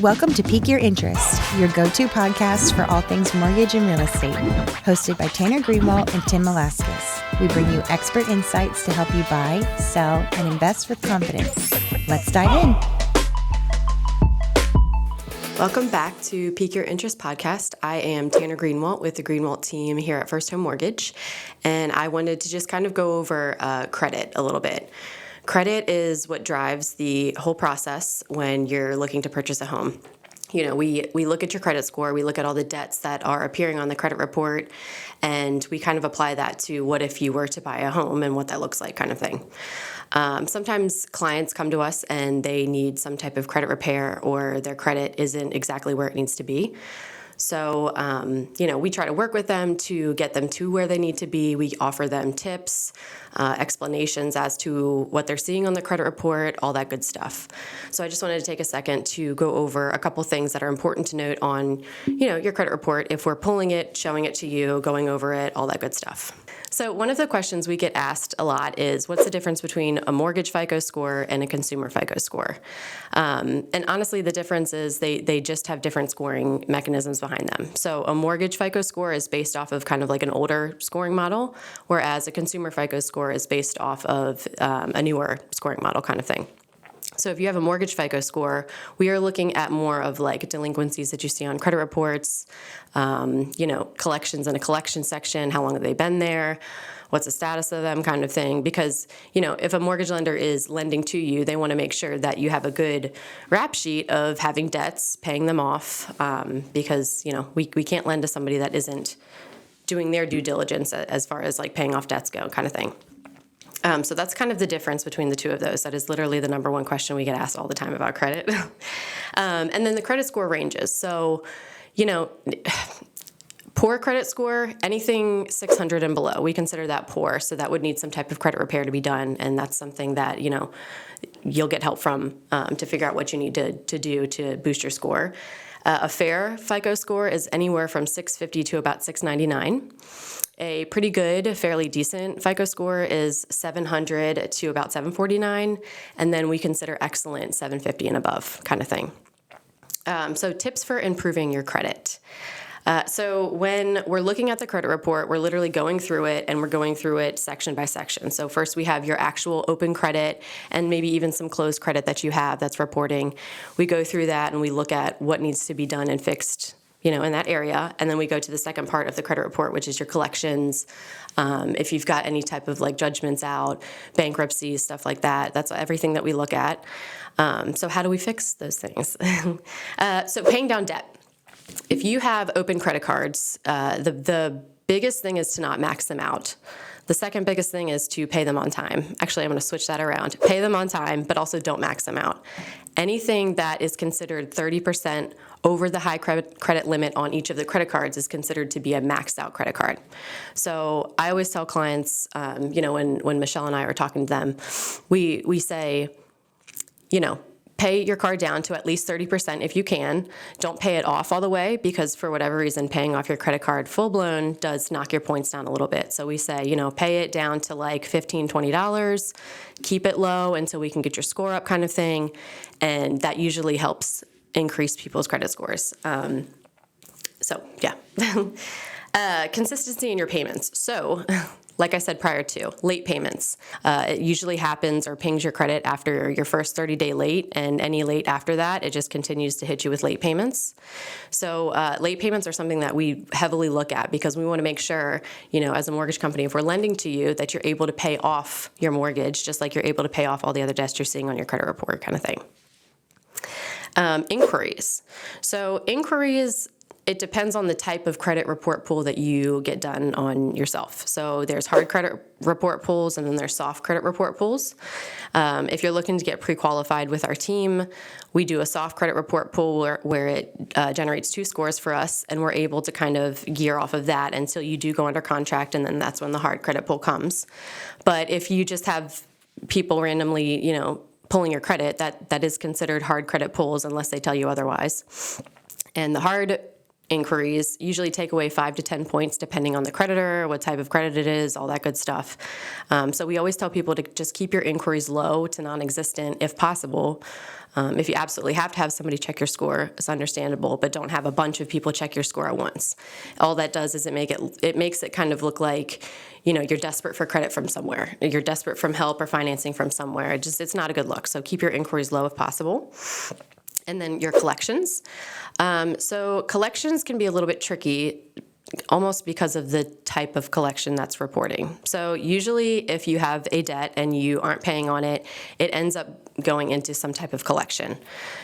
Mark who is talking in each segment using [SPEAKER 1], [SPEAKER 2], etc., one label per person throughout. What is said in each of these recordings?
[SPEAKER 1] Welcome to Pique Your Interest, your go-to podcast for all things mortgage and real estate. Hosted by Tanner Greenwald and Tim Velasquez. We bring you expert insights to help you buy, sell, and invest with confidence. Let's dive in.
[SPEAKER 2] Welcome back to Pique Your Interest podcast. I am Tanner Greenwald with the Greenwald team here at First Home Mortgage, and I wanted to just kind of go over credit a little bit. Credit is what drives the whole process when you're looking to purchase a home. You know, we look at your credit score, we look at all the debts that are appearing on the credit report, and we kind of apply that to what if you were to buy a home and what that looks like kind of thing. Sometimes clients come to us and they need some type of credit repair or their credit isn't exactly where it needs to be. So, we try to work with them to get them to where they need to be. We offer them tips, explanations as to what they're seeing on the credit report, all that good stuff. So I just wanted to take a second to go over a couple things that are important to note on, your credit report if we're pulling it, showing it to you, going over it, all that good stuff. So one of the questions we get asked a lot is, what's the difference between a mortgage FICO score and a consumer FICO score? And honestly, the difference is they just have different scoring mechanisms behind them. So a mortgage FICO score is based off of kind of like an older scoring model, whereas a consumer FICO score is based off of a newer scoring model kind of thing. So if you have a mortgage FICO score, we are looking at more of like delinquencies that you see on credit reports, collections in a collection section, how long have they been there, what's the status of them kind of thing. Because, if a mortgage lender is lending to you, they want to make sure that you have a good rap sheet of having debts, paying them off, because, we can't lend to somebody that isn't doing their due diligence as far as like paying off debts go kind of thing. So that's kind of the difference between the two of those. That is literally the number one question we get asked all the time about credit. And then the credit score ranges. So, poor credit score, anything 600 and below, we consider that poor. So that would need some type of credit repair to be done. And that's something that, you'll get help from to figure out what you need to do to boost your score. A fair FICO score is anywhere from 650 to about 699. A pretty good, fairly decent FICO score is 700 to about 749, and then we consider excellent 750 and above kind of thing. So tips for improving your credit. So when we're looking at the credit report, we're literally going through it, and we're going through it section by section. So first we have your actual open credit and maybe even some closed credit that you have that's reporting. We go through that and we look at what needs to be done and fixed in that area. And then we go to the second part of the credit report, which is your collections. If you've got any type of like judgments out, bankruptcies, stuff like that, that's everything that we look at. So how do we fix those things? So paying down debt. If you have open credit cards, the biggest thing is to not max them out. The second biggest thing is to pay them on time. Actually, I'm going to switch that around. Pay them on time, but also don't max them out. Anything that is considered 30% over the high credit limit on each of the credit cards is considered to be a maxed out credit card. So I always tell clients, when Michelle and I are talking to them, we say, pay your card down to at least 30% if you can. Don't pay it off all the way, because for whatever reason, paying off your credit card full-blown does knock your points down a little bit. So we say, pay it down to like $15, $20, keep it low until we can get your score up kind of thing. And that usually helps increase people's credit scores. Consistency in your payments. So like I said prior to, late payments. It usually happens or pings your credit after your first 30-day late, and any late after that, it just continues to hit you with late payments. So late payments are something that we heavily look at, because we want to make sure, as a mortgage company, if we're lending to you, that you're able to pay off your mortgage just like you're able to pay off all the other debts you're seeing on your credit report kind of thing. Inquiries. So inquiries, it depends on the type of credit report pool that you get done on yourself. So there's hard credit report pools, and then there's soft credit report pools. If you're looking to get pre-qualified with our team, we do a soft credit report pool where it generates 2 scores for us, and we're able to kind of gear off of that until you do go under contract, and then that's when the hard credit pool comes. But if you just have people randomly, pulling your credit, that is considered hard credit pulls unless they tell you otherwise. And the hard inquiries usually take away 5 to 10 points depending on the creditor, what type of credit it is, all that good stuff. So we always tell people to just keep your inquiries low to non-existent if possible. If you absolutely have to have somebody check your score, it's understandable, but don't have a bunch of people check your score at once. All that does is it makes it kind of look like, you're desperate for credit from somewhere. You're desperate from help or financing from somewhere. It's not a good look. So keep your inquiries low if possible. And then your collections. So collections can be a little bit tricky, almost because of the type of collection that's reporting. So usually if you have a debt and you aren't paying on it, it ends up going into some type of collection.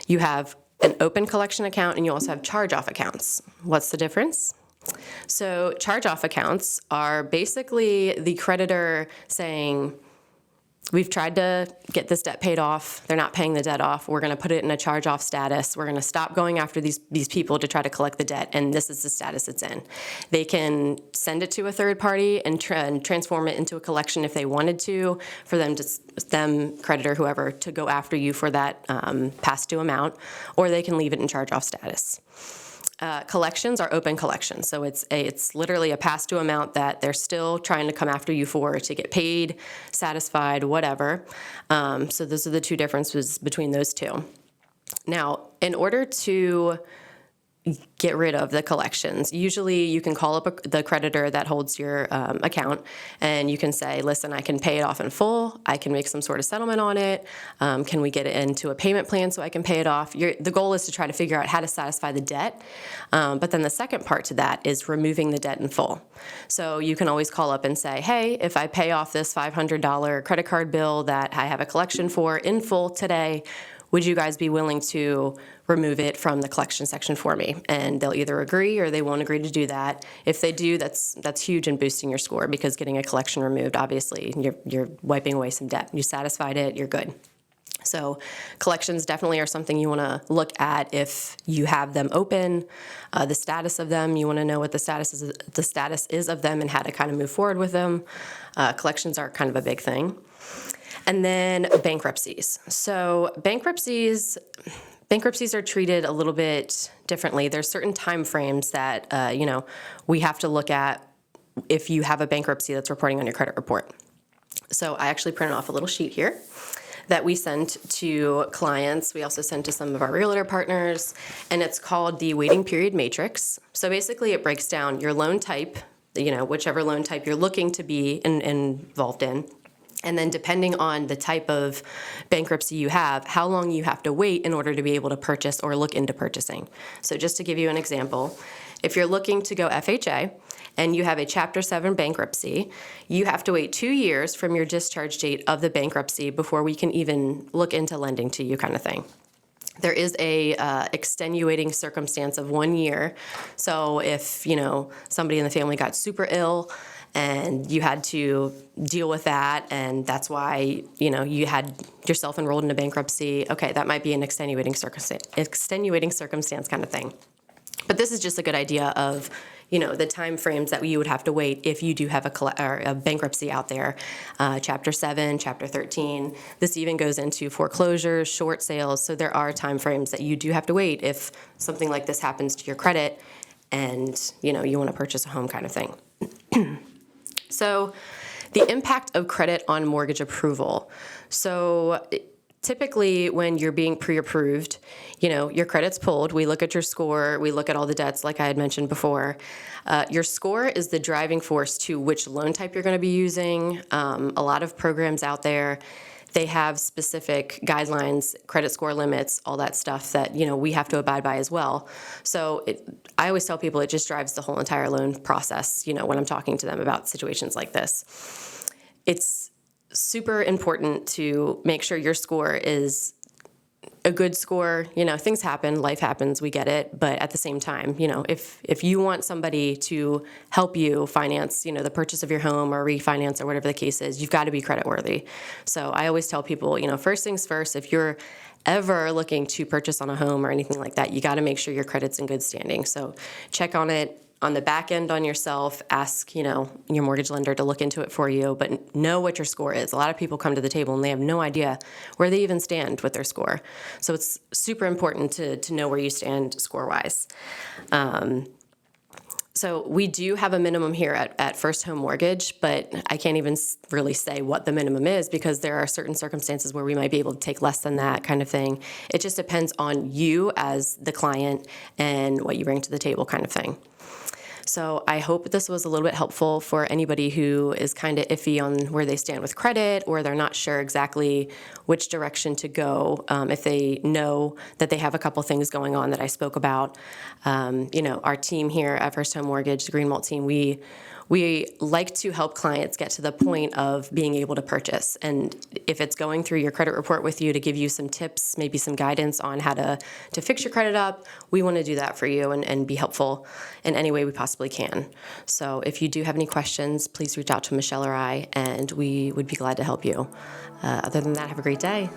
[SPEAKER 2] You have an open collection account and you also have charge-off accounts. What's the difference? So charge-off accounts are basically the creditor saying, we've tried to get this debt paid off. They're not paying the debt off. We're going to put it in a charge-off status. We're going to stop going after these people to try to collect the debt, and this is the status it's in. They can send it to a third party and transform it into a collection if they wanted to, for them, creditor, whoever, to go after you for that past due amount, or they can leave it in charge-off status. Collections are open collections, so it's literally a past due amount that they're still trying to come after you for to get paid, satisfied, whatever. So those are the two differences between those two. Now, in order to get rid of the collections, usually you can call up the creditor that holds your account, and you can say, listen, I can pay it off in full. I can make some sort of settlement on it. Can we get it into a payment plan so I can pay it off? The goal is to try to figure out how to satisfy the debt. But then the second part to that is removing the debt in full. So you can always call up and say, hey, if I pay off this $500 credit card bill that I have a collection for in full today, would you guys be willing to remove it from the collection section for me? And they'll either agree or they won't agree to do that. If they do, that's huge in boosting your score, because getting a collection removed, obviously, you're wiping away some debt. You satisfied it, you're good. So collections definitely are something you want to look at if you have them open. The status of them, you want to know what the status is of them and how to kind of move forward with them. Collections are kind of a big thing. And then bankruptcies. So bankruptcies are treated a little bit differently. There's certain time frames that we have to look at if you have a bankruptcy that's reporting on your credit report. So I actually printed off a little sheet here that we sent to clients. We also sent to some of our realtor partners, and it's called the waiting period matrix. So basically it breaks down your loan type, whichever loan type you're looking to be involved in. And then depending on the type of bankruptcy you have, how long you have to wait in order to be able to purchase or look into purchasing. So just to give you an example, if you're looking to go FHA and you have a Chapter 7 bankruptcy, you have to wait 2 years from your discharge date of the bankruptcy before we can even look into lending to you, kind of thing. There is a extenuating circumstance of 1 year. So if, somebody in the family got super ill and you had to deal with that, and that's why, you had yourself enrolled in a bankruptcy, okay, that might be an extenuating circumstance kind of thing. But this is just a good idea of, the time frames that you would have to wait if you do have a bankruptcy out there. Chapter 7, Chapter 13. This even goes into foreclosures, short sales. So there are time frames that you do have to wait if something like this happens to your credit and, you want to purchase a home, kind of thing. So the impact of credit on mortgage approval. So typically when you're being pre-approved, your credit's pulled. We look at your score. We look at all the debts, like I had mentioned before. Your score is the driving force to which loan type you're going to be using. A lot of programs out there, they have specific guidelines, credit score limits, all that stuff that, we have to abide by as well. So I always tell people it just drives the whole entire loan process, when I'm talking to them about situations like this. It's super important to make sure your score is a good score. Things happen, life happens, we get it. But at the same time, if you want somebody to help you finance, the purchase of your home or refinance or whatever the case is, you've got to be creditworthy. So I always tell people, first things first, if you're ever looking to purchase on a home or anything like that, you got to make sure your credit's in good standing. So check on it on the back end on yourself, ask, your mortgage lender to look into it for you, but know what your score is. A lot of people come to the table and they have no idea where they even stand with their score. So it's super important to know where you stand score-wise. So we do have a minimum here at First Home Mortgage, but I can't even really say what the minimum is because there are certain circumstances where we might be able to take less than that kind of thing. It just depends on you as the client and what you bring to the table kind of thing. So I hope this was a little bit helpful for anybody who is kind of iffy on where they stand with credit, or they're not sure exactly which direction to go. If they know that they have a couple things going on that I spoke about, our team here at First Home Mortgage, the Greenwalt team, we like to help clients get to the point of being able to purchase. And if it's going through your credit report with you to give you some tips, maybe some guidance on how to fix your credit up, we want to do that for you and be helpful in any way we possibly can. So if you do have any questions, please reach out to Michelle or I, and we would be glad to help you. Other than that, have a great day.